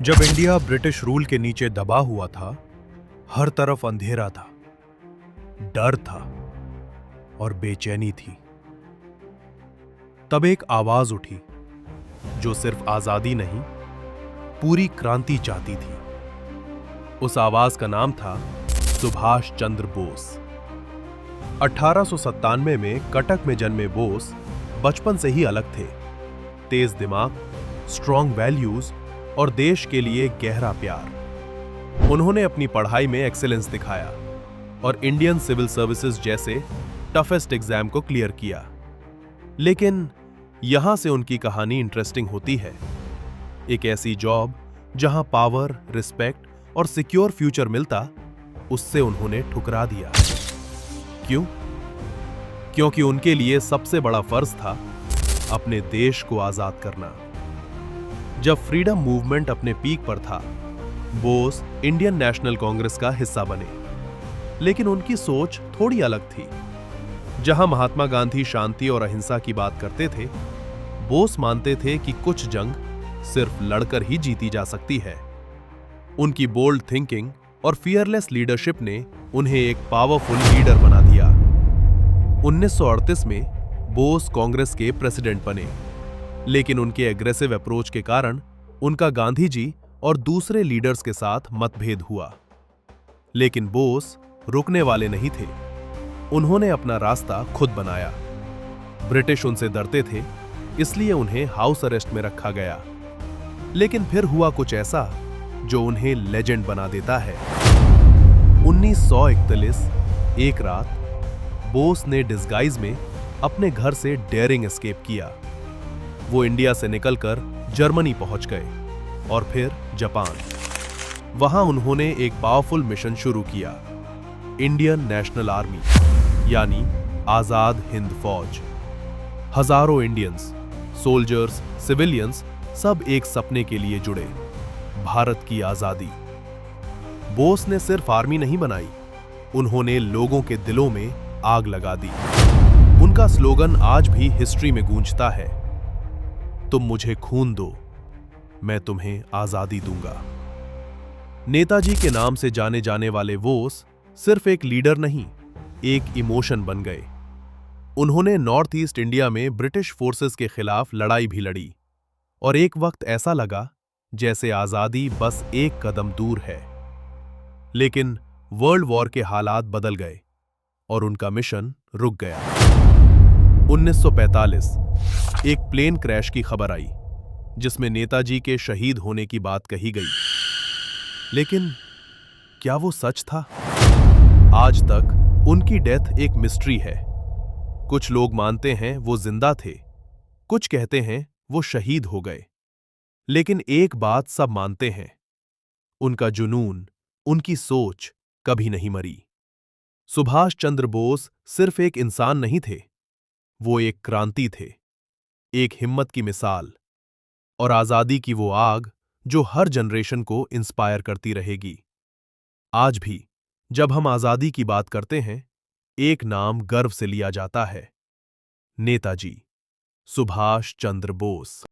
जब India British rule के नीचे दबा हुआ था, हर तरफ अंधेरा था, डर था और बेचैनी थी। तब एक आवाज उठी जो सिर्फ आजादी नहीं, पूरी क्रांति चाहती थी। उस आवाज का नाम था सुभाष चंद्र बोस। 1897 में कटक में जन्मे बोस बचपन से ही अलग थे। तेज दिमाग, स्ट्रॉन्ग वैल्यूज और देश के लिए गहरा प्यार। उन्होंने अपनी पढ़ाई में एक्सीलेंस दिखाया और इंडियन सिविल सर्विसेज जैसे टफेस्ट एग्जाम को क्लियर किया। लेकिन यहां से उनकी कहानी इंटरेस्टिंग होती है। एक ऐसी जॉब जहां पावर, रिस्पेक्ट और सिक्योर फ्यूचर मिलता, उससे उन्होंने ठुकरा दिया। क्यों? क्योंकि उनके लिए सबसे बड़ा फर्ज था अपने देश को आजाद करना। जब फ्रीडम मूवमेंट अपने पीक पर था, बोस इंडियन नेशनल कांग्रेस का हिस्सा बने। लेकिन उनकी सोच थोड़ी अलग थी। जहां महात्मा गांधी शांति और अहिंसा की बात करते थे, बोस मानते थे कि कुछ जंग सिर्फ लड़कर ही जीती जा सकती है। उनकी बोल्ड थिंकिंग और फियरलेस लीडरशिप ने उन्हें एक पावरफुल लीडर बना दिया। 1938 में बोस कांग्रेस के प्रेसिडेंट बने, लेकिन उनके एग्रेसिव अप्रोच के कारण उनका गांधी जी और दूसरे लीडर्स के साथ मतभेद हुआ। लेकिन बोस रुकने वाले नहीं थे। उन्होंने अपना रास्ता खुद बनाया। ब्रिटिश उनसे डरते थे, इसलिए उन्हें हाउस अरेस्ट में रखा गया। लेकिन फिर हुआ कुछ ऐसा जो उन्हें लेजेंड बना देता है। 1941 एक रात बोस ने डिस्गाइज में अपने घर से डेयरिंग एस्केप किया। वो इंडिया से निकलकर जर्मनी पहुंच गए और फिर जापान। वहां उन्होंने एक पावरफुल मिशन शुरू किया, इंडियन नेशनल आर्मी, यानी आजाद हिंद फौज। हजारों इंडियंस, सोल्जर्स, सिविलियंस सब एक सपने के लिए जुड़े, भारत की आजादी। बोस ने सिर्फ आर्मी नहीं बनाई, उन्होंने लोगों के दिलों में आग लगा दी। उनका स्लोगन आज भी हिस्ट्री में गूंजता है, तुम मुझे खून दो, मैं तुम्हें आजादी दूंगा। नेताजी के नाम से जाने जाने वाले बोस सिर्फ एक लीडर नहीं, एक इमोशन बन गए। उन्होंने नॉर्थ ईस्ट इंडिया में ब्रिटिश फोर्सेस के खिलाफ लड़ाई भी लड़ी और एक वक्त ऐसा लगा जैसे आजादी बस एक कदम दूर है। लेकिन वर्ल्ड वॉर के हालात बदल गए और उनका मिशन रुक गया। 1945 एक प्लेन क्रैश की खबर आई जिसमें नेताजी के शहीद होने की बात कही गई। लेकिन क्या वो सच था? आज तक उनकी डेथ एक मिस्ट्री है। कुछ लोग मानते हैं वो जिंदा थे, कुछ कहते हैं वो शहीद हो गए। लेकिन एक बात सब मानते हैं, उनका जुनून, उनकी सोच कभी नहीं मरी। सुभाष चंद्र बोस सिर्फ एक इंसान नहीं थे, वो एक क्रांति थे, एक हिम्मत की मिसाल और आजादी की वो आग जो हर जनरेशन को इंस्पायर करती रहेगी। आज भी जब हम आजादी की बात करते हैं, एक नाम गर्व से लिया जाता है, नेताजी सुभाष चंद्र बोस।